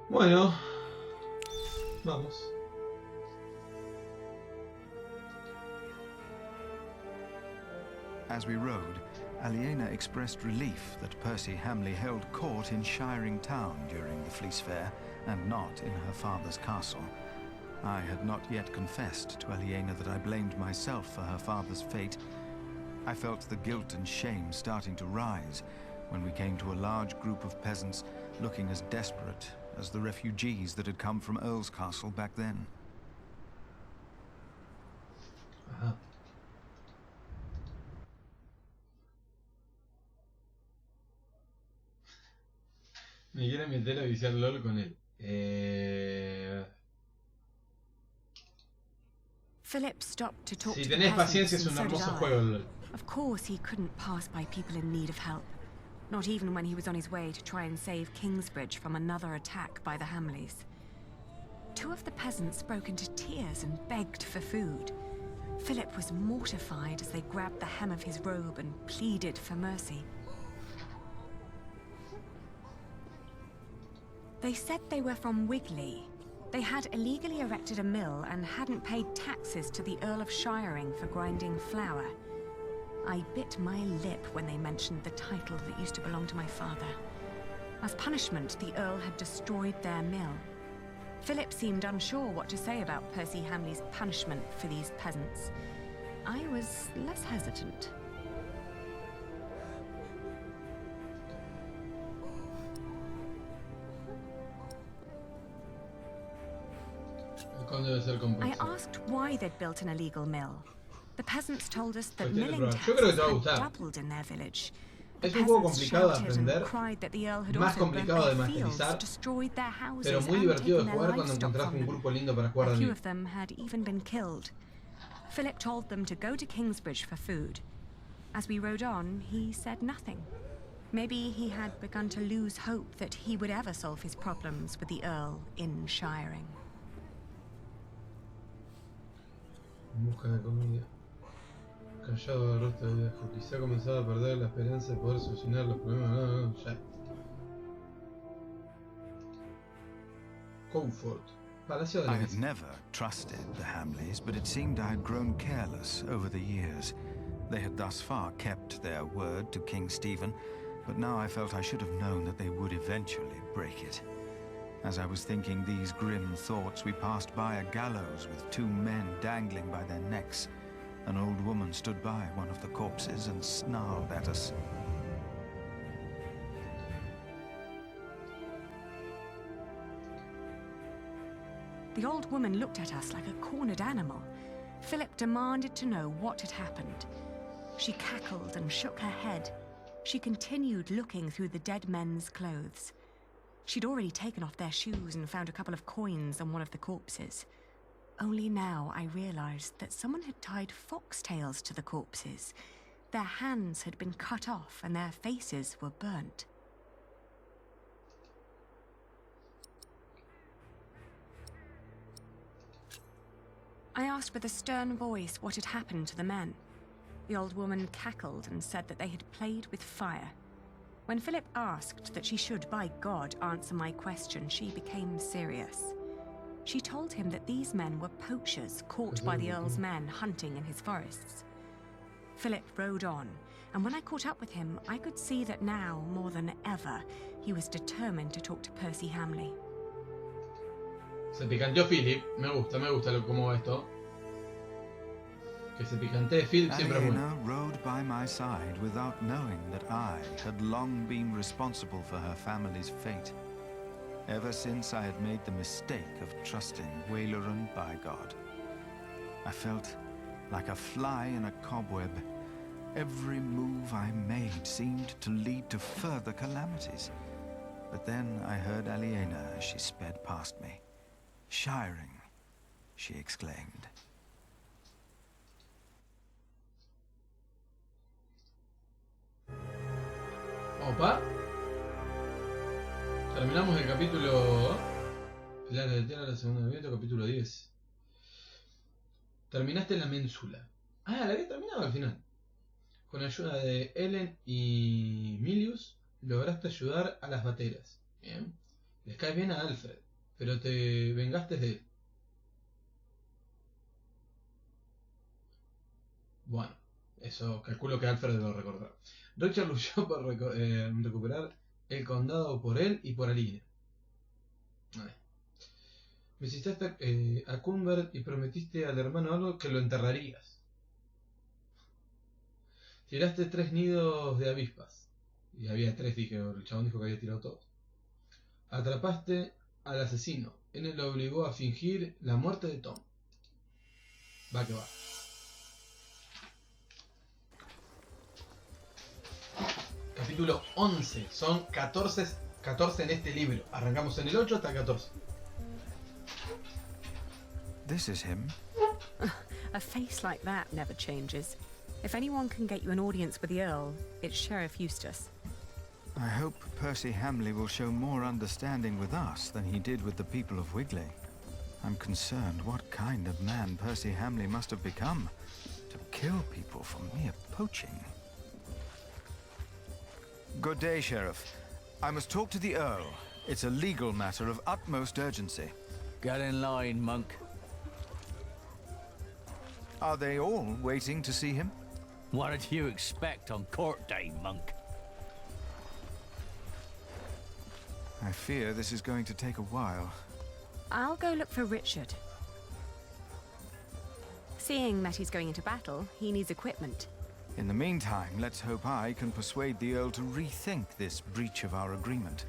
Bueno, vamos. As we rode, Aliena expressed relief that Percy Hamley held court in Shiring Town during the Fleece Fair, and not in her father's castle. I had not yet confessed to Aliena that I blamed myself for her father's fate. I felt the guilt and shame starting to rise when we came to a large group of peasants looking as desperate as the refugees that had come from Earl's Castle back then. Ajá. Me quiere meter a viciar LOL con él. Philip stopped to talk Si to the tenés paciencia peasants, es and un so did hermoso I. juego LOL. Of course, he couldn't pass by people in need of help. Not even when he was on his way to try and save Kingsbridge from another attack by the Hamleys. Two of the peasants broke into tears and begged for food. Philip was mortified as they grabbed the hem of his robe and pleaded for mercy. They said they were from Wigley. They had illegally erected a mill and hadn't paid taxes to the Earl of Shiring for grinding flour. I bit my lip when they mentioned the title that used to belong to my father. As punishment, the Earl had destroyed their mill. Philip seemed unsure what to say about Percy Hamley's punishment for these peasants. I was less hesitant. I asked why they'd built an illegal mill. The peasants told us that milling taxes had doubled in their village. Es un juego complicado de aprender, más complicado de masterizar, pero muy divertido de jugar cuando encontrás un grupo lindo para jugar de amigos. A few of them had even been killed. Philip told them to go to Kingsbridge for food. As we rode on, he said nothing. Maybe he had begun to lose hope that he would ever solve his problems with the Earl in Shiring. En busca de comida. Callado el resto del viaje. Quizá ha comenzado a perder la esperanza de poder solucionar los problemas. No, ya. Comfort. Palacio de la I had never trusted the Hamleys, but it seemed I had grown careless over the years. They had thus far kept their word to King Stephen, but now I felt I should have known that they would eventually break it. As I was thinking these grim thoughts, we passed by a gallows with two men dangling by their necks. An old woman stood by one of the corpses and snarled at us. The old woman looked at us like a cornered animal. Philip demanded to know what had happened. She cackled and shook her head. She continued looking through the dead men's clothes. She'd already taken off their shoes and found a couple of coins on one of the corpses. Only now I realized that someone had tied foxtails to the corpses. Their hands had been cut off and their faces were burnt. I asked with a stern voice what had happened to the men. The old woman cackled and said that they had played with fire. When Philip asked that she should, by God, answer my question, she became serious. She told him that these men were poachers caught by the Earl's men hunting in his forests. Philip rode on, and when I caught up with him, I could see that now, more than ever, he was determined to talk to Percy Hamley. Se picanteó Philip. Me gusta cómo va esto. Que se picantee Philip siempre es bueno. Aliena rode by my side without knowing that I had long been responsible for her family's fate. Ever since I had made the mistake of trusting Waileran by God. I felt like a fly in a cobweb. Every move I made seemed to lead to further calamities. But then I heard Aliena as she sped past me. "Shiring," she exclaimed. Opa. Terminamos el capítulo... El área de tierra de la segunda viento, capítulo 10. Terminaste la ménsula. Ah, la había terminado al final. Con ayuda de Ellen y Milius, lograste ayudar a las bateras. Bien. Les caes bien a Alfred, pero te vengaste de él. Bueno, eso calculo que Alfred lo recordará. Richard luchó por recuperar el condado por él y por Aline. Visitaste a Cuthbert y prometiste al hermano algo que lo enterrarías. Tiraste 3 nidos de avispas. Y había 3, dije, el chabón dijo que había tirado todos. Atrapaste al asesino. Él lo obligó a fingir la muerte de Tom. Va que va. Capítulo 11. Son 14 en este libro. Arrancamos en el 8 hasta el 14. This is him. A face like that never changes. If anyone can get you an audience with the Earl, it's Sheriff Eustace. I hope Percy Hamley will show more understanding with us than he did with the people of Wigley. I'm concerned what kind of man Percy Hamley must have become to kill people for mere poaching. Good day, Sheriff. I must talk to the Earl. It's a legal matter of utmost urgency. Get in line, monk. Are they all waiting to see him? What did you expect on court day, monk? I fear this is going to take a while. I'll go look for Richard. Seeing that he's going into battle, he needs equipment. In the meantime, let's hope I can persuade the Earl to rethink this breach of our agreement.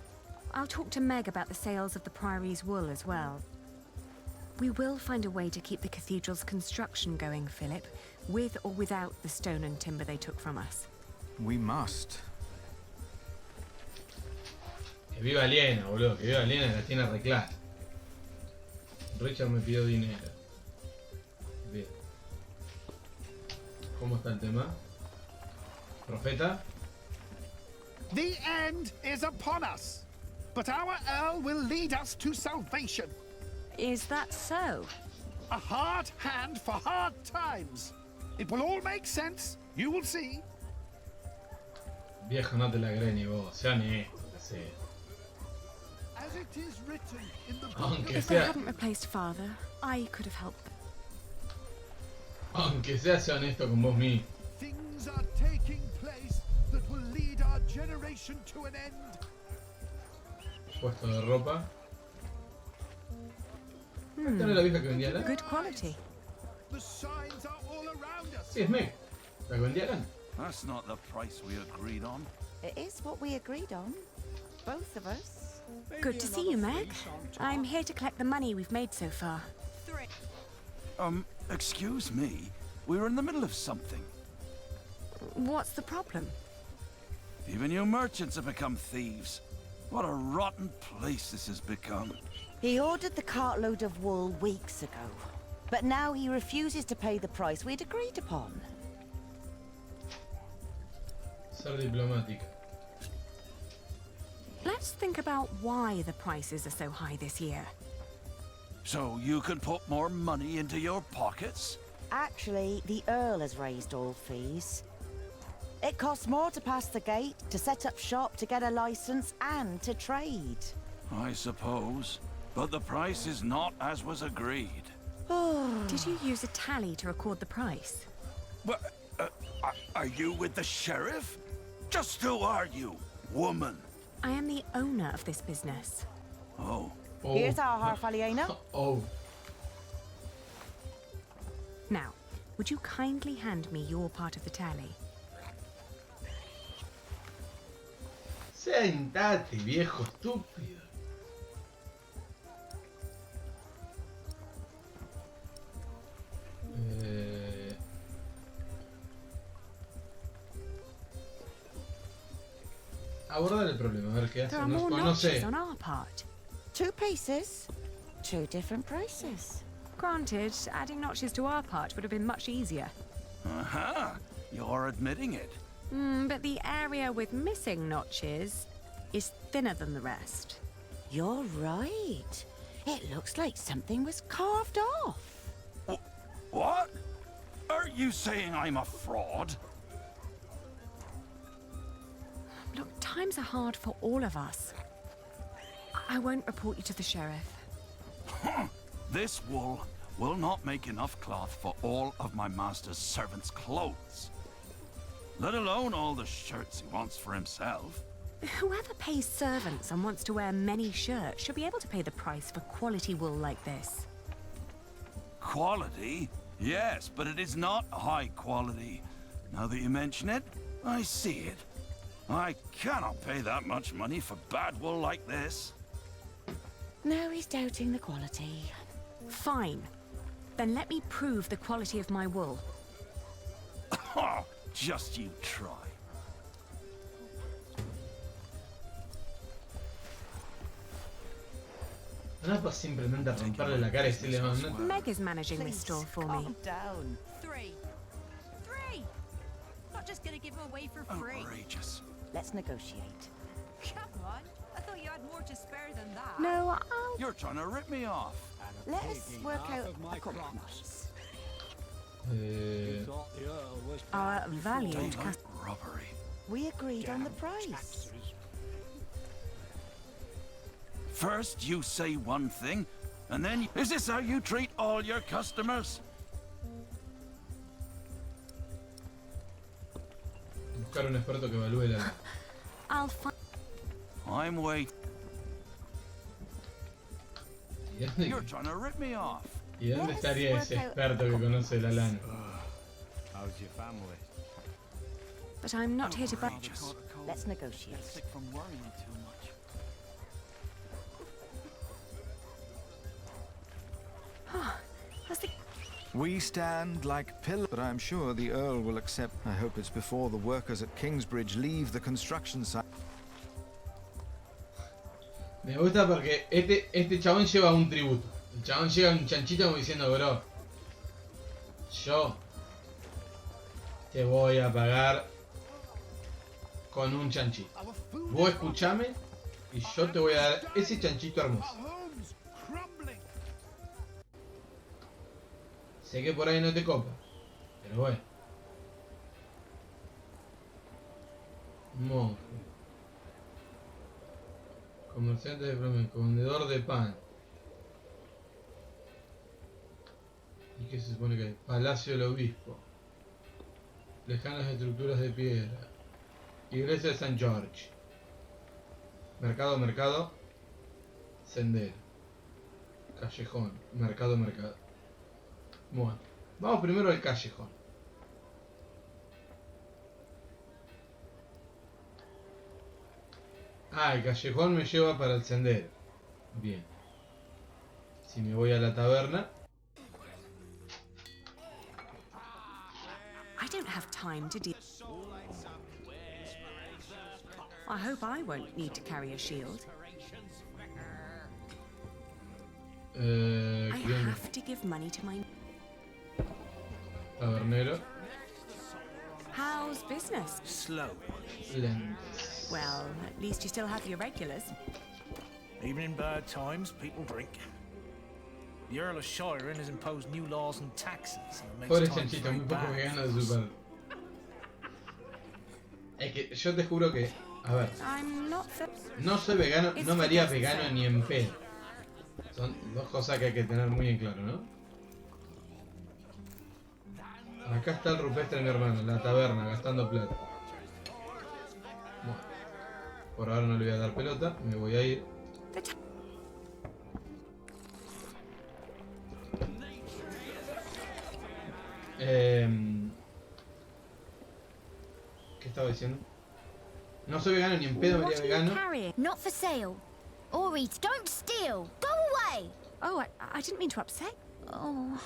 I'll talk to Meg about the sales of the Priory's wool as well. We will find a way to keep the cathedral's construction going, Philip, with or without the stone and timber they took from us. We must. Que viva Liena, boludo. Que viva Liena, la tiene reclara. Richard me pidió dinero. Bien. ¿Cómo está el tema? Profeta. The end is upon us, but our Earl will lead us to salvation. Is that so? A hard hand for hard times. It will all make sense. You will see. Viejo, no te la greñes vos. Sea honesto, que sea. As it is written in the book. Aunque If they sea, hadn't replaced Father, I could have helped them. aunque sea honesto con vos mismo. Things are taking place that will lead our generation to an end. Puesto de ropa. Esta no es la vieja que vendía lana. Good quality. The signs are all around us. Sí, es Meg. La que vendía lana. That's not the price we agreed on. It is what we agreed on. Both of us. Good to see you, Meg. I'm here to collect the money we've made so far. Excuse me. We were in the middle of something. What's the problem? Even you merchants have become thieves. What a rotten place this has become. He ordered the cartload of wool weeks ago, but now he refuses to pay the price we'd agreed upon. Ser diplomática. Let's think about why the prices are so high this year. So you can put more money into your pockets? Actually, the Earl has raised all fees. It costs more to pass the gate, to set up shop, to get a license, and to trade. I suppose. But the price is not as was agreed. Did you use a tally to record the price? What? Are you with the sheriff? Just who are you, woman? I am the owner of this business. Oh. Oh. Here's our half, Aliena. Oh. Now, would you kindly hand me your part of the tally? Sentate, viejo estúpido. Abordar el problema, a ver qué hace. There are No, more no notches sé. on our part. 2 pieces, 2 different prices. Granted, adding notches to our part would have been much easier. Aha! You're admitting it. But the area with missing notches is thinner than the rest. You're right. It looks like something was carved off. What? Are you saying I'm a fraud? Look, times are hard for all of us. I won't report you to the sheriff. This wool will not make enough cloth for all of my master's servants' clothes. Let alone all the shirts he wants for himself. Whoever pays servants and wants to wear many shirts should be able to pay the price for quality wool like this. Quality? Yes, but it is not high quality. Now that you mention it, I see it. I cannot pay that much money for bad wool like this. Now he's doubting the quality. Fine. Then let me prove the quality of my wool. Oh, just you try. No es simplemente romperle la cara y decirle, no, Meg is managing this store for me. Calm down. Three. Not just gonna give them away for free. Outrageous. Let's negotiate. Come on. I thought you had more to spare than that. No, I'll... You're trying to rip me off. Let us work out a compromise. Our valiant Daylight robbery. We agreed on the price. First you say one thing, and then is this how you treat all your customers? buscar un experto que evalúe la... I'll find... I'm waiting. ¿Y dónde, You're trying to rip me off. ¿y dónde estaría ese experto que conoce la lana? How's your family? But I'm not here to buy... Outrageous. Let's negotiate. Sick from worrying too much. Has the... We stand like pillars, but I'm sure the Earl will accept. I hope it's before the workers at Kingsbridge leave the construction site. Me gusta porque este chabón lleva un tributo. El chabón llega un chanchito como diciendo, bro, yo te voy a pagar con un chanchito. Vos escuchame y yo te voy a dar ese chanchito hermoso. Sé que por ahí no te copa, pero bueno. Monje. Comerciante de flamenco, vendedor de pan. ¿Y qué se supone que hay? Palacio del Obispo. Lejanas estructuras de piedra. Iglesia de San George. Mercado, mercado. Sendero. Callejón. Mercado, mercado. Bueno, vamos primero al callejón. Ah, el callejón me lleva para el sendero. Bien. Si me voy a la taberna. I don't have time to deal... I hope I won't need to carry a shield. I ¿Quién? have to give money to my... Tabernero. How's business? Slow. Lentes. Well, at least you still have your regulars. Even in bad times, people drink. The Earl of Shiren has imposed new laws and taxes, and it Pobre makes times chanchito, very muy poco bad. vegano de su parte. Es que yo te juro que, a ver, I'm not so... no soy vegano, no me haría vegano ni en pedo. Son dos cosas que hay que tener muy en claro, ¿no? Acá está el rupestre de mi hermano, la taberna, gastando plata. Bueno, por ahora no le voy a dar pelota, me voy a ir. ¿Qué estaba diciendo? No soy vegano ni en pedo, me haría vegano. Not for sale. Or eat. Don't steal. Go away. Oh, I didn't mean to upset. Oh.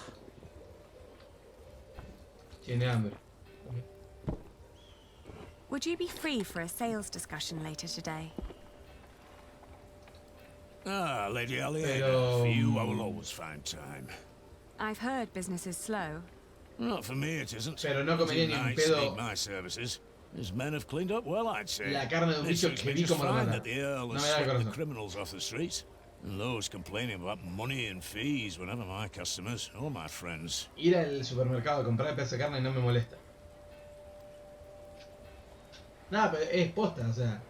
Tiene hambre. Would you be free for a sales discussion later today? Ah, Lady Elliot, Pero... for you I will always find time. I've heard business is slow. Not for me, it isn't. Pero no comería ni en Nice pedo need my services. His men have cleaned up well, I'd say. la carne de un It bicho suits que me vi just como lo fine mataron. that the Earl No has me da el swept the corazón. criminals off the street. And those complaining about money and fees were never my customers or my friends. Ir al supermercado a comprar pedazo de carne no me molesta. Nada, pero es posta, o sea,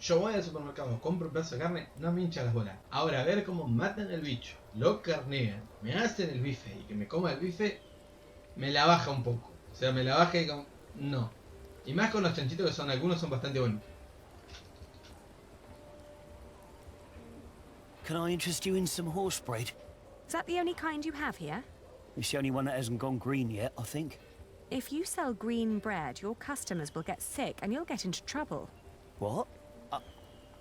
Yo voy al supermercado, compro un pedazo de carne, no me hincha las bolas. Ahora, a ver cómo matan el bicho, lo carnean, me hacen el bife y que me coma el bife, me la baja un poco. O sea, me la baja y como... no. Y más con los chanchitos que son, algunos son bastante buenos. Can I interest you in some horse bread? Is that the only kind you have here? It's the only one that hasn't gone green yet, I think. If you sell green bread, your customers will get sick and you'll get into trouble. What?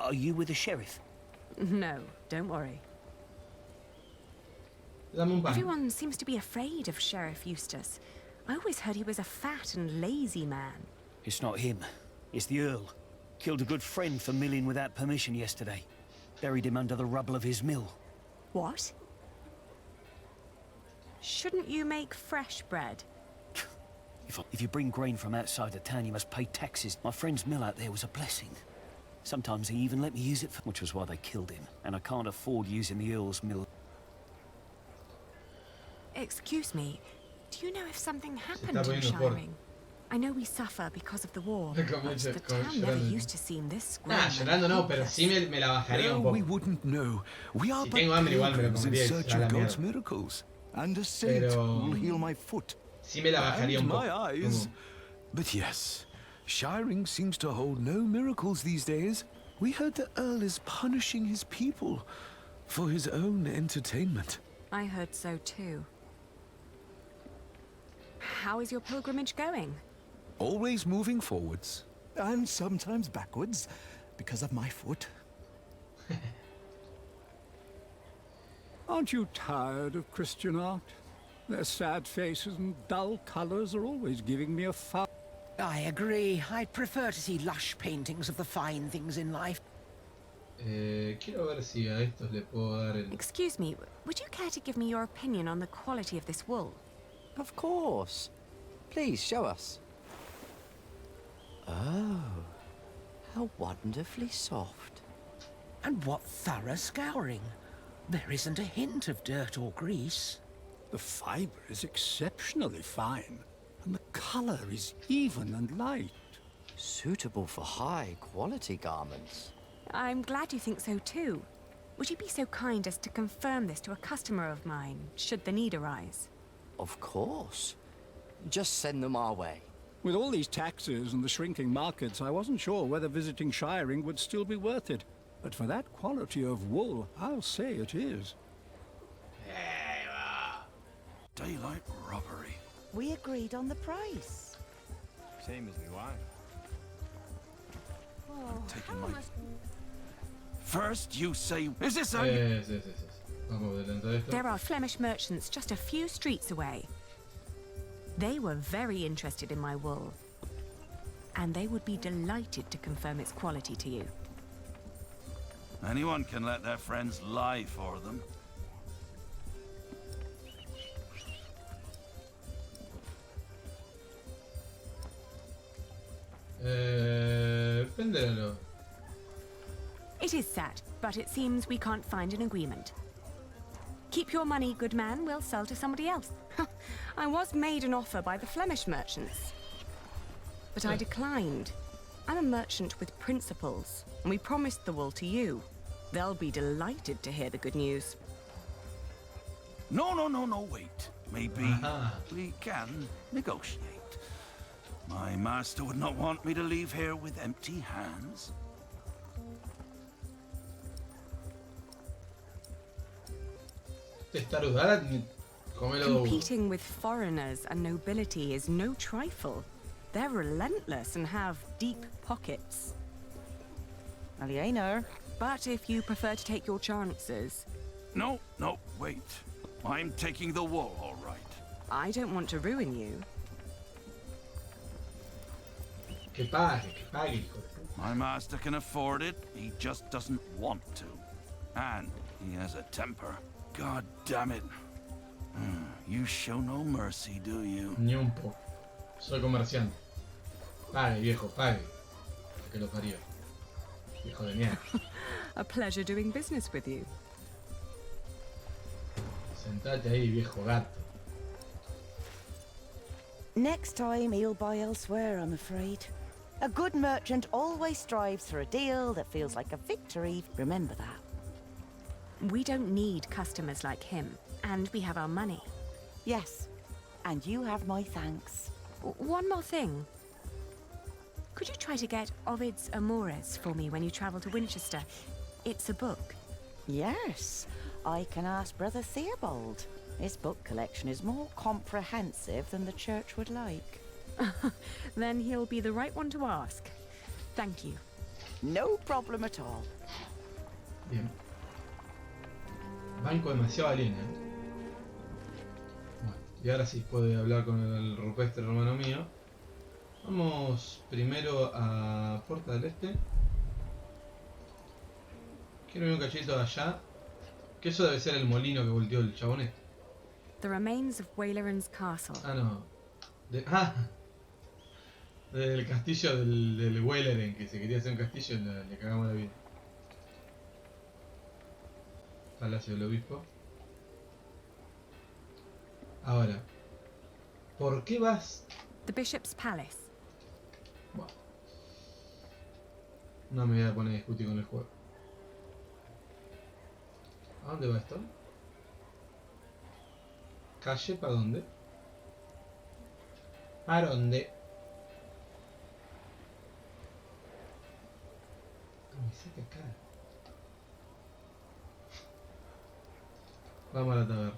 Are you with the sheriff? No, don't worry. Dame un pan. Everyone seems to be afraid of Sheriff Eustace. I always heard he was a fat and lazy man. It's not him. It's the Earl. Killed a good friend for milling without permission yesterday. Buried him under the rubble of his mill. What? Shouldn't you make fresh bread? If you bring grain from outside the town, you must pay taxes. My friend's mill out there was a blessing. Sometimes he even let me use it, which was why they killed him. And I can't afford using the Earl's mill. Excuse me, do you know if something happened in Shiring? I know we suffer because of the war, but the town never used to seem this square. Nah, llorando no, pero sí me la bajaría un poco. We wouldn't know. We are Si tengo hambre igual me lo in comería search a la of God's mierda. miracles, and a saint will heal my foot. Sí me la bajaría un And poco. my eyes. But yes, Shiring seems to hold no miracles these days. We heard the Earl is punishing his people for his own entertainment. I heard so too. How is your pilgrimage going? Always moving forwards. And sometimes backwards, because of my foot. Aren't you tired of Christian art? Their sad faces and dull colors are always giving me a foul... I agree. I'd prefer to see lush paintings of the fine things in life. Quiero ver si a estos le puedo dar el... Excuse me, would you care to give me your opinion on the quality of this wool? Of course. Please, show us. Oh, how wonderfully soft. And what thorough scouring. There isn't a hint of dirt or grease. The fiber is exceptionally fine, and the color is even and light. Suitable for high-quality garments. I'm glad you think so too. Would you be so kind as to confirm this to a customer of mine, should the need arise? Of course. Just send them our way. With all these taxes and the shrinking markets, I wasn't sure whether visiting Shiring would still be worth it. But for that quality of wool, I'll say it is. Daylight robbery. We agreed on the price. Same as me wine. I'm taking my... First you say... Is this how Yes. Vamos a adelantar esto. There are Flemish merchants just a few streets away. They were very interested in my wool, and they would be delighted to confirm its quality to you. Anyone can let their friends lie for them. Véndelo. It is sad, but it seems we can't find an agreement. Keep your money, good man. We'll sell to somebody else. I was made an offer by the Flemish merchants, but I declined. I'm a merchant with principles, and we promised the wool to you. They'll be delighted to hear the good news. No, wait. Maybe we can negotiate. My master would not want me to leave here with empty hands. Competing with foreigners and nobility is no trifle. They're relentless and have deep pockets. Alieno. But if you prefer to take your chances... No, wait. I'm taking the wool, all right. I don't want to ruin you. Que pague, hijo de puta. My master can afford it, he just doesn't want to. And he has a temper. God damn it. You show no mercy, do you? Ni un poco. Soy comerciante. Pague, viejo, pague. Que lo parió. Hijo de mierda. A pleasure doing business with you. Sentate ahí, viejo gato. Next time he'll buy elsewhere, I'm afraid. A good merchant always strives for a deal that feels like a victory. Remember that. We don't need customers like him, and we have our money. Yes, and you have my thanks. One more thing. Could you try to get Ovid's Amores for me when you travel to Winchester? It's a book. Yes, I can ask Brother Theobald. His book collection is more comprehensive than the church would like. Then he'll be the right one to ask. Thank you. No problem at all. Bien. Banco demasiado alien, Bueno, y ahora sí puedo hablar con el rupestre hermano mío. Vamos primero a Puerta del Este. Quiero ver un cachito de allá. Que eso debe ser el molino que volteó el chabón este. The remains of Waileran's castle. Ah, no. Del castillo del Weileren, que se quería hacer un castillo y le cagamos la vida. Palacio del Obispo. Ahora, ¿por qué vas? The Bishop's Palace. Bueno, no me voy a poner a discutir con el juego. ¿A dónde va esto? ¿Calle para dónde? ¿Para dónde? Me saca acá. Vamos a la taberna.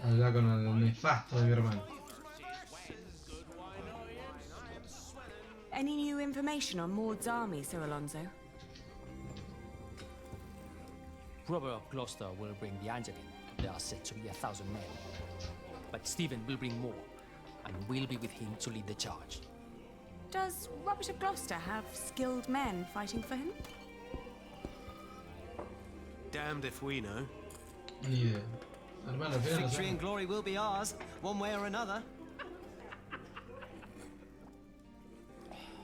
Hablar con el nefasto de mi hermano. Any new information on Maud's army, Sir Alonso? Robert of Gloucester will bring the Angevin. There are said to be 1,000 men. But Stephen will bring more, and we'll be with him to lead the charge. Does Robert of Gloucester have skilled men fighting for him? Damned if we know. Ni idea. Hermano, Victory and glory will be ours, one way or another.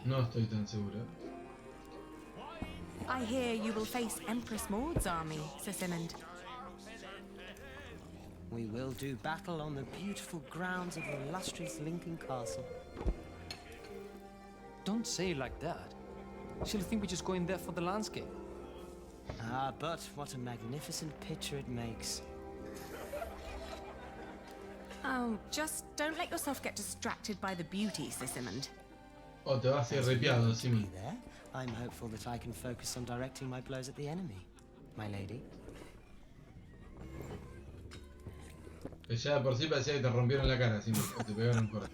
No estoy tan seguro. I hear you will face Empress Maud's army, Sir Simond. We will do battle on the beautiful grounds of the illustrious Lincoln Castle. Don't say it like that. She'll think we just go in there for the landscape. Ah, but what a magnificent picture it makes. Oh, just don't let yourself get distracted by the beauty, Sir Simond. Oh, te vas a ir ripiado, Simi. There, I'm hopeful that I can focus on directing my blows at the enemy, my lady. Que ya de por sí parecía que te rompieron la cara, Simi, o te pegaron por ahí.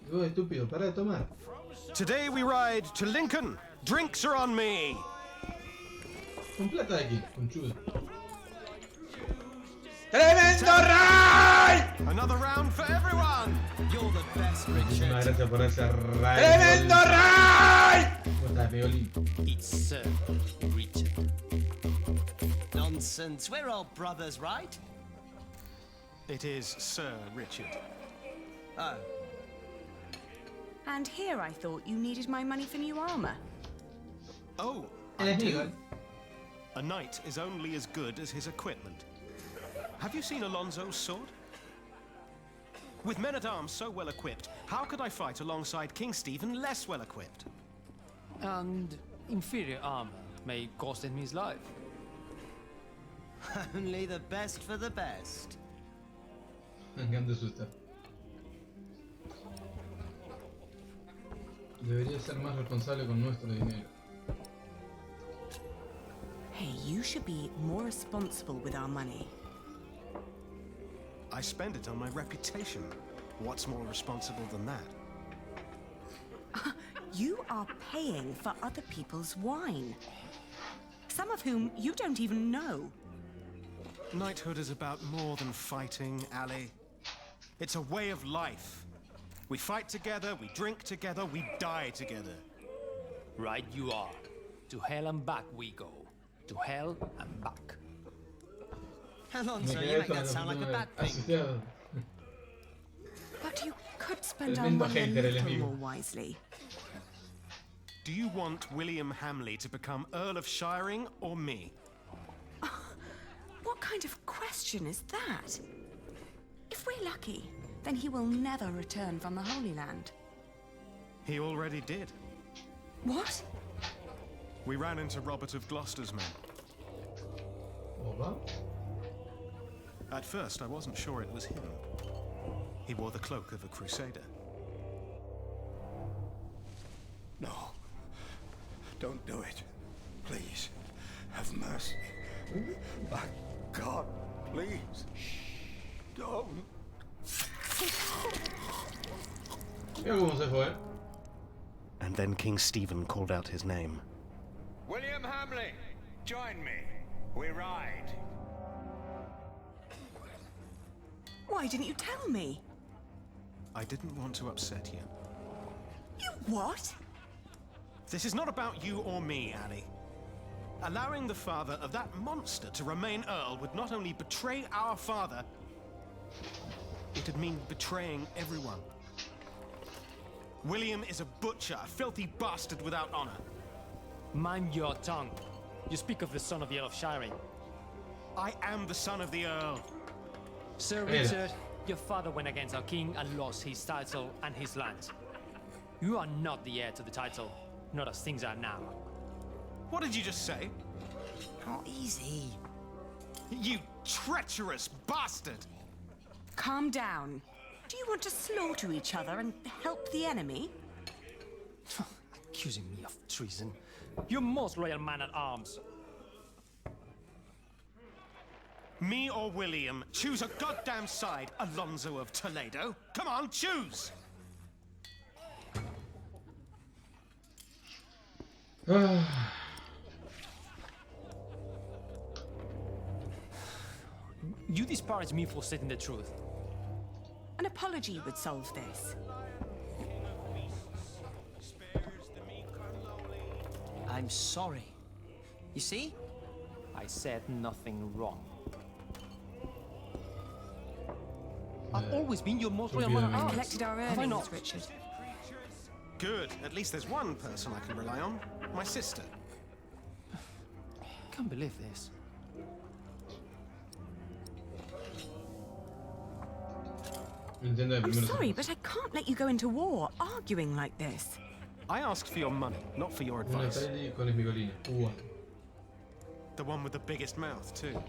Y vos, estúpido, para de tomar. Today we ride to Lincoln. Drinks are on me. Con plata de aquí, conchudo. ¡Tremendo ride! Another round for everyone. You're the best, Richard. Muchísimas gracias por ese ride. ¡Tremendo ride! ¿Cómo estás, Meolín? It's Sir Richard. Nonsense. We're all brothers, right? It is Sir Richard. Oh. And here I thought you needed my money for new armor. Oh, I do. A knight is only as good as his equipment. Have you seen Alonso's sword? With men-at-arms so well equipped, how could I fight alongside King Stephen less well equipped? And inferior armor may cost him his life. Only the best for the best. Me encanta su estado. Debería ser más responsable con nuestro dinero. Hey, you should be more responsible with our money. I spend it on my reputation. What's more responsible than that? You are paying for other people's wine. Some of whom you don't even know. Knighthood is about more than fighting, Ali. It's a way of life. We fight together, we drink together, we die together. Right you are. To hell and back we go. To hell and back. Alonso, you make that sound like a bad thing. But you could spend our money a little more wisely. Do you want William Hamley to become Earl of Shiring or me? What kind of question is that? lucky. Then he will never return from the Holy Land. He already did. What? We ran into Robert of Gloucester's men. What? At first, I wasn't sure it was him. He wore the cloak of a crusader. No. Don't do it. Please. Have mercy. My God, please. Don't. Mira cómo se fue. And then King Stephen called out his name. William Hamley, join me. We ride. Why didn't you tell me? I didn't want to upset you. You what? This is not about you or me, Annie. Allowing the father of that monster to remain Earl would not only betray our father, it'd mean betraying everyone. William is a butcher, a filthy bastard without honor. Mind your tongue. You speak of the son of the Earl of Shiring. I am the son of the Earl. Sir Richard, your father went against our king and lost his title and his lands. You are not the heir to the title, not as things are now. What did you just say? Oh, easy. You treacherous bastard! Calm down. Do you want to slaughter each other and help the enemy? Accusing me of treason. You most loyal man at arms. Me or William? Choose a goddamn side, Alonso of Toledo. Come on, choose! You disparage me for stating the truth. An apology would solve this. I'm sorry. You see? I said nothing wrong. I've always been your most loyal man at I've arms. collected our Have I earnings, not? Richard. Good. At least there's one person I can rely on. My sister. Can't believe this. I'm sorry, but I can't let you go into war arguing like this. I asked for your money, not for your advice. The one with the biggest mouth, too.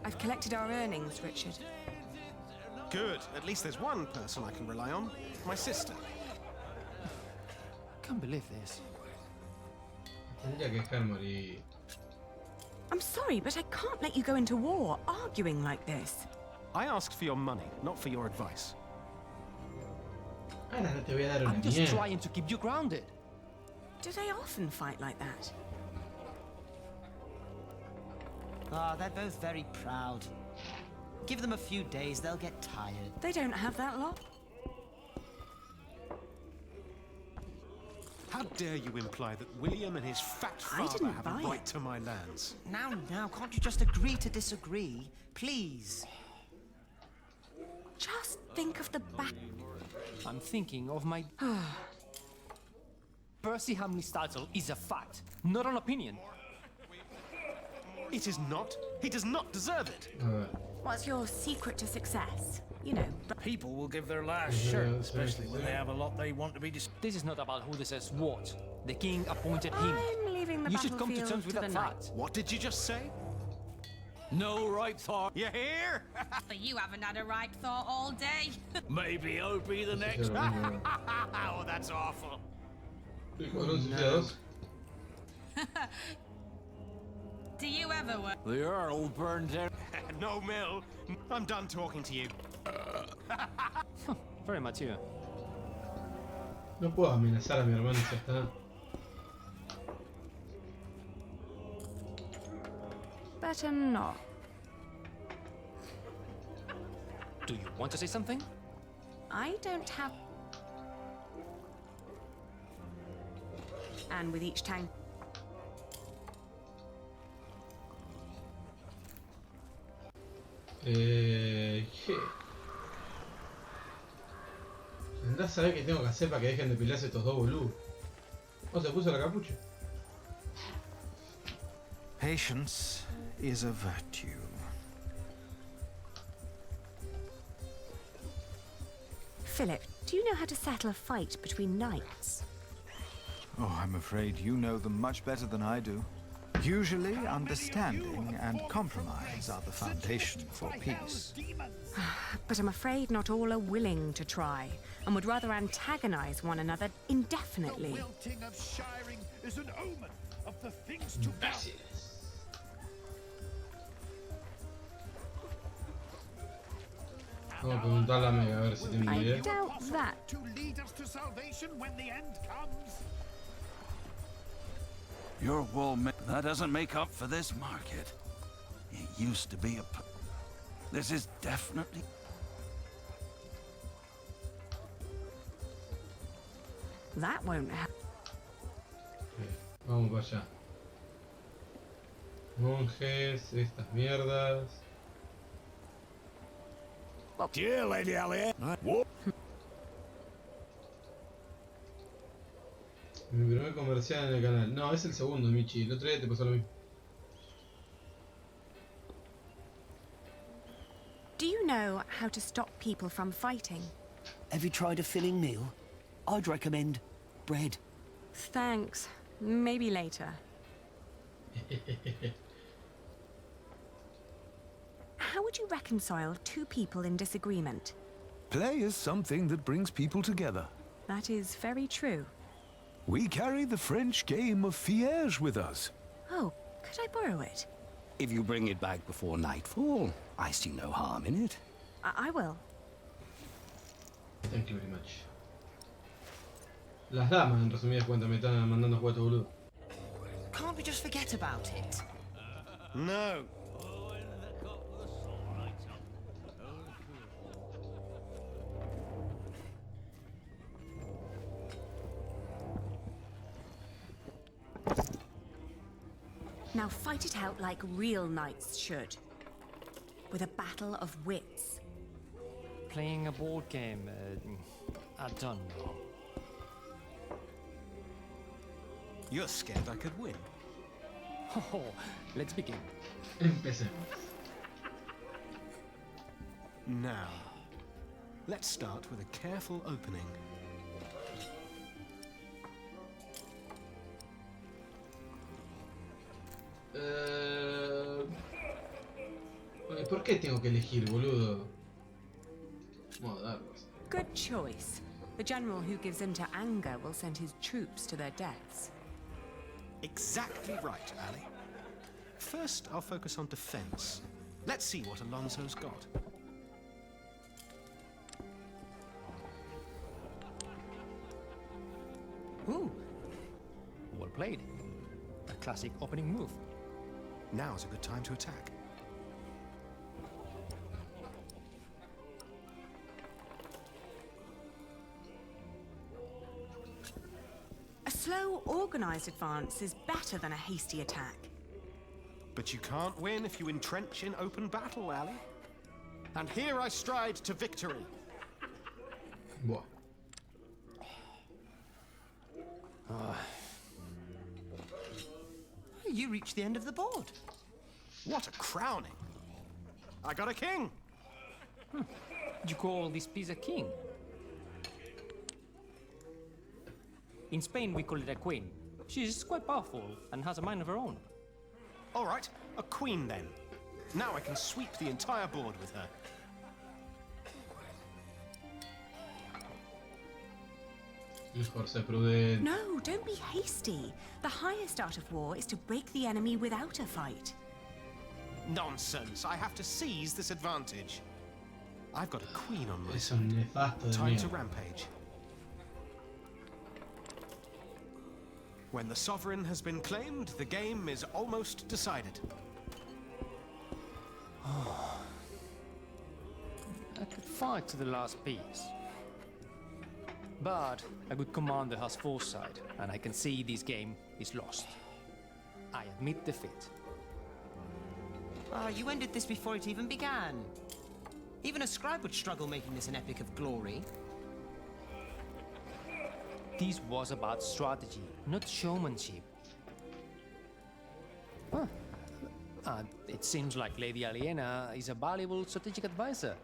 I've collected our earnings, Richard. Good. At least there's one person I can rely on. My sister. Can't believe this. I'm sorry, but I can't let you go into war arguing like this. I asked for your money, not for your advice. I'm just trying to keep you grounded. Do they often fight like that? Ah, they're both very proud. Give them a few days, they'll get tired. They don't have that lot. How dare you imply that William and his fat father have a right to my lands? Now, can't you just agree to disagree? Please. Just think of the back. I'm thinking of my... Percy Hamley's title is a fact, not an opinion. It is not. He does not deserve it. What's your secret to success? You know. People will give their last shirt, especially when they have a lot they want to be This is not about who deserves what. The king appointed him. I'm leaving the You should come to battlefield terms with to that the fact. What did you just say? No right thought. You hear? But you haven't had a right thought all day. Maybe I'll be the next. Oh, that's awful. Do you ever work? The Earl burned out. No, Mill. I'm done talking to you. Very mature. No puedo amenazar a mi hermano, ya está. Better not. Do you want to say something? I don't have... And with each tank... ¿Qué? Andá a saber qué tengo que hacer para que dejen de pelearse estos dos boludos. Oh, se puso la capucha. Patience is a virtue. Philip, do you know how to settle a fight between knights? Oh, I'm afraid you know them much better than I do. Usually, understanding and compromise are the foundation for peace. But I'm afraid not all are willing to try, and would rather antagonize one another indefinitely. The wilting of shiring is an omen of the things to come. Vamos a preguntarle a Mega a ver si tiene una I idea. doubt that. To lead us to salvation when the end comes. Your wool, that doesn't make up for this market. It used to be a... This is definitely... That won't happen. Vamos para allá. Monjes, estas mierdas. Dear Lady Allie. Mi primer comercial en el canal. No, es el segundo, Michi. El otro día te pasó lo mismo. Do you know how to stop people from fighting? Have you tried a filling meal? I'd recommend bread. Thanks. Maybe later. How would you reconcile two people in disagreement? Play is something that brings people together. That is very true. We carry the French game of fiège with us. Oh, could I borrow it? If you bring it back before nightfall, I see no harm in it. I will. Thank you very much. Las damas, en resumidas cuentas, me están mandando juguetes boludo. Can't we just forget about it? No. Now fight it out like real knights should. With a battle of wits. Playing a board game, I don't know. You're scared I could win. Oh, let's begin. Empecemos. Now, let's start with a careful opening. ¿Por qué tengo que elegir, boludo? Vamos a darlos. Good choice. The general who gives in to anger will send his troops to their deaths. Exactly right, Ali. First, I'll focus on defense. Let's see what Alonso's got. Ooh, well played. A classic opening move. Now's a good time to attack. A slow, organized advance is better than a hasty attack. But you can't win if you entrench in open battle, Ali. And here I stride to victory. Buah. You reached the end of the board. What a crowning. I got a king. You call this piece a king? In Spain, we call it a queen. She's quite powerful and has a mind of her own. All right, a queen then. Now I can sweep the entire board with her. Mejor ser prudente. No, don't be hasty. The highest art of war is to break the enemy without a fight. Nonsense. I have to seize this advantage. I've got a queen on my Es un side. nefasto de Time to mierda. rampage. When the sovereign has been claimed, the game is almost decided. I could fight to the last piece. But a good commander has foresight, and I can see this game is lost. I admit defeat. Oh, you ended this before it even began. Even a scribe would struggle making this an epic of glory. This was about strategy, not showmanship. Huh. It seems like Lady Aliena is a valuable strategic advisor.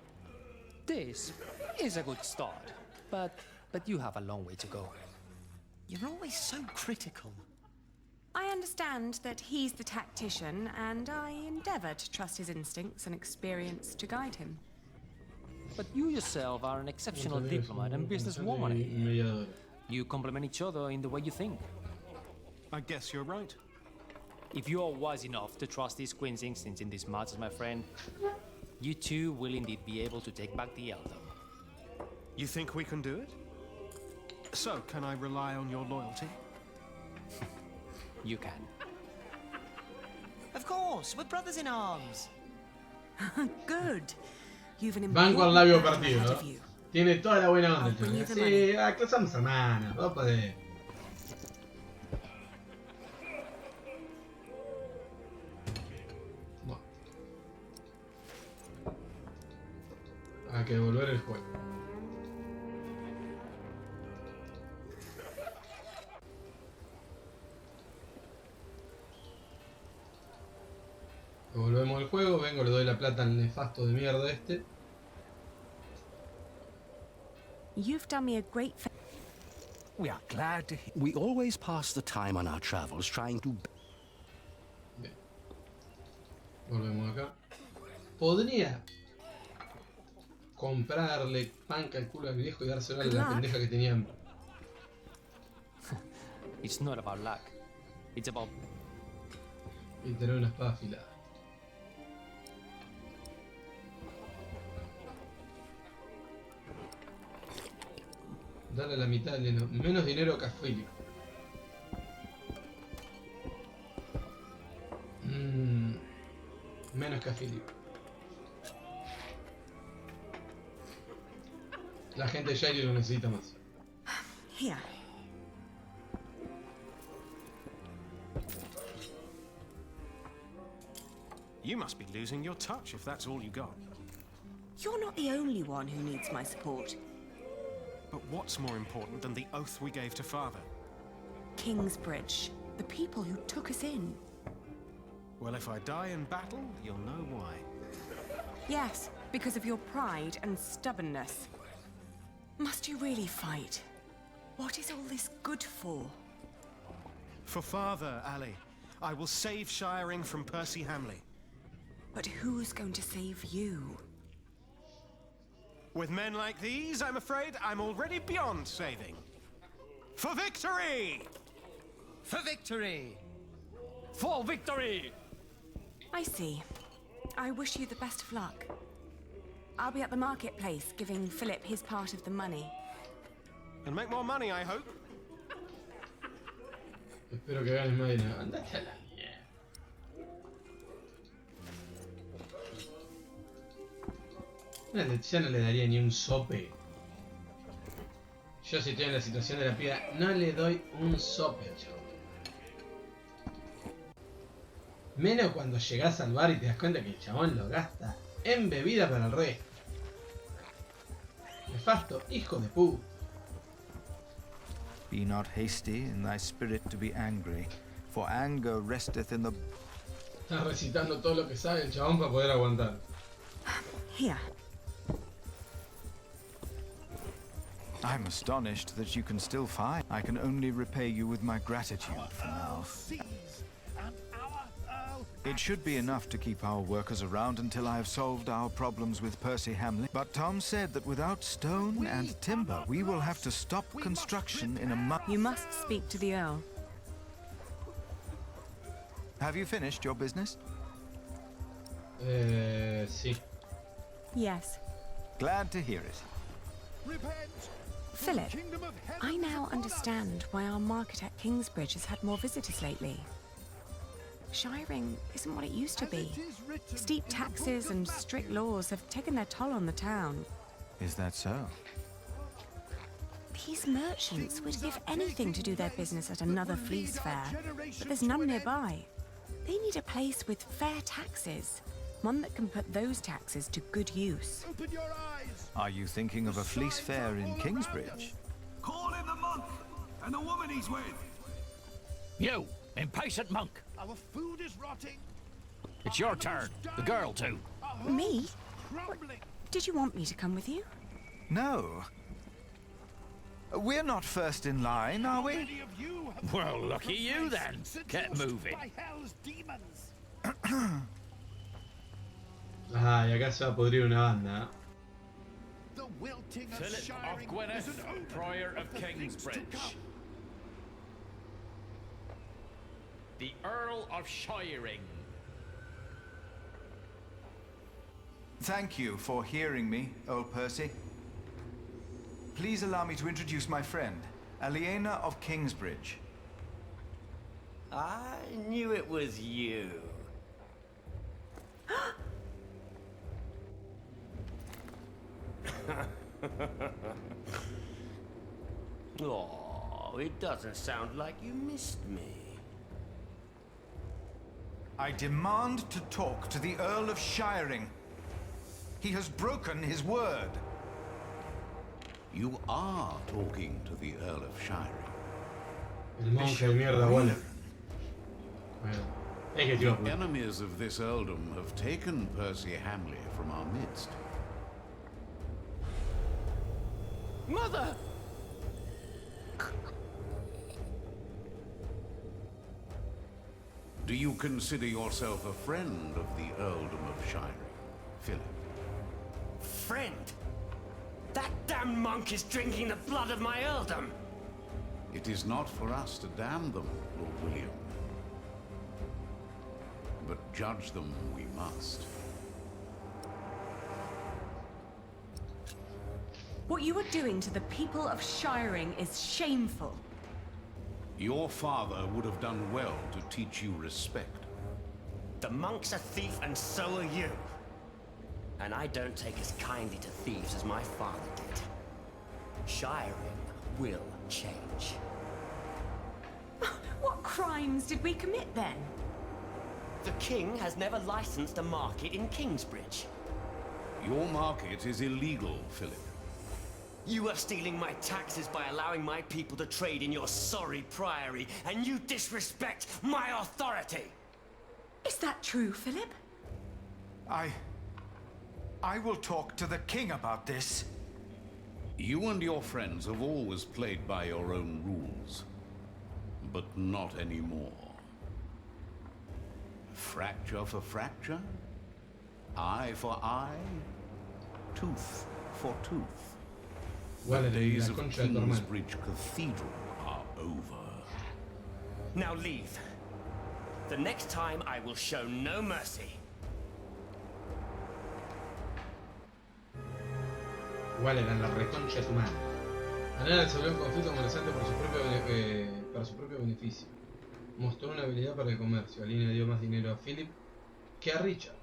This is a good start. But you have a long way to go. You're always so critical. I understand that he's the tactician, and I endeavor to trust his instincts and experience to guide him. But you yourself are an exceptional diplomat and businesswoman. You complement each other in the way you think. I guess you're right. If you are wise enough to trust these queen's instincts in these matters, my friend, you too will indeed be able to take back the earldom. You think we can do it? So, can I rely on your loyalty? You can. Of course, we're brothers in arms. Good. You've an Banco al important labio battle partido, ahead ¿no? of you. Tiene toda la buena onda. I'll bring you the money. Sí, que somos hermanos. Vamos para ver. Bueno. Hay que devolver el juego. Devolvemos el juego, vengo, le doy la plata al nefasto de mierda este. You've done me a great favor. We are glad to we always pass the time on our travels trying to... Bien. Volvemos acá. Podría comprarle pan al culo al viejo y dárselo a la pendeja que tenía hambre. It's not about luck. It's about... Y tener una espada afilada. Dale la mitad del dinero. Menos dinero que a Philip. Menos que a Philip. La gente de Shire lo necesita más. Here. You must be losing your touch if that's all you got. You're not the only one who needs my support. But what's more important than the oath we gave to Father? Kingsbridge. The people who took us in. Well, if I die in battle, you'll know why. Yes, because of your pride and stubbornness. Must you really fight? What is all this good for? For Father, Ali. I will save Shiring from Percy Hamley. But who's going to save you? With men like these, I'm afraid I'm already beyond saving. For victory! For victory! For victory! I see. I wish you the best of luck. I'll be at the marketplace giving Philip his part of the money. And make more money, I hope. Espero que ganes más dinero. Andate a la mierda. Ya no le daría ni un sope. Yo si estoy en la situación de la piba, no le doy un sope al chavo. Menos cuando llegás al bar y te das cuenta que el chabón lo gasta en bebida para el resto. Nefasto, hijo de puta. Be not hasty in thy spirit to be angry, for anger resteth in the... Está recitando todo lo que sabe el chabón para poder aguantar. Here. I'm astonished that you can still fight. I can only repay you with my gratitude for now. It should be enough to keep our workers around until I have solved our problems with Percy Hamley. But Tom said that without stone and timber, we will have to stop construction in a month. You must speak to the Earl. Have you finished your business? Sí. Yes. Glad to hear it. Philip, I now understand why our market at Kingsbridge has had more visitors lately. Shiring isn't what it used to be. Steep taxes and strict laws have taken their toll on the town. Is that so? These merchants would give anything to do their business at another fleece fair, but there's none nearby. They need a place with fair taxes, one that can put those taxes to good use. Are you thinking of a fleece fair in Kingsbridge? Call in the monk and the woman he's with. You, impatient monk. Our food is rotting. It's your turn. The girl too. Me? What? Did you want me to come with you? No. We're not first in line, are we? Well, lucky you then. Get moving. Ah, y acá se va a podrir una banda. Philip of Gwynedd, Prior of Kingsbridge. The Earl of Shiring. Thank you for hearing me, old Percy. Please allow me to introduce my friend, Aliena of Kingsbridge. I knew it was you. Oh, it doesn't sound like you missed me. I demand to talk to the Earl of Shiring. He has broken his word. You are talking to the Earl of Shiring. El monje de mierda, bueno. The enemies of this earldom have taken Percy Hamley from our midst. Mother! Do you consider yourself a friend of the earldom of Shiring, Philip? Friend? That damn monk is drinking the blood of my earldom! It is not for us to damn them, Lord William. But judge them we must. What you are doing to the people of Shiring is shameful. Your father would have done well to teach you respect. The monk's a thief and so are you. And I don't take as kindly to thieves as my father did. Shiring will change. What crimes did we commit then? The king has never licensed a market in Kingsbridge. Your market is illegal, Philip. You are stealing my taxes by allowing my people to trade in your sorry priory, and you disrespect my authority! Is that true, Philip? I will talk to the king about this. You and your friends have always played by your own rules, but not anymore. Fracture for fracture, eye for eye, tooth for tooth. The days of Kingsbridge Cathedral are over. Now leave. The next time I will show no mercy. Igual eran la reconcha de tu madre. Anana resolvió un conflicto comerciante para su propio beneficio. Mostró una habilidad para el comercio. Aline dio más dinero a Philip que a Richard.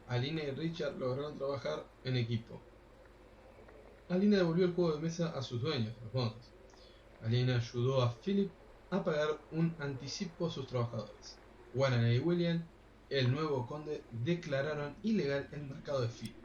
Aline y Richard lograron trabajar en equipo. Aline devolvió el juego de mesa a sus dueños, los monjes. Aline ayudó a Philip a pagar un anticipo a sus trabajadores. Warren y William, el nuevo conde, declararon ilegal el mercado de Philip.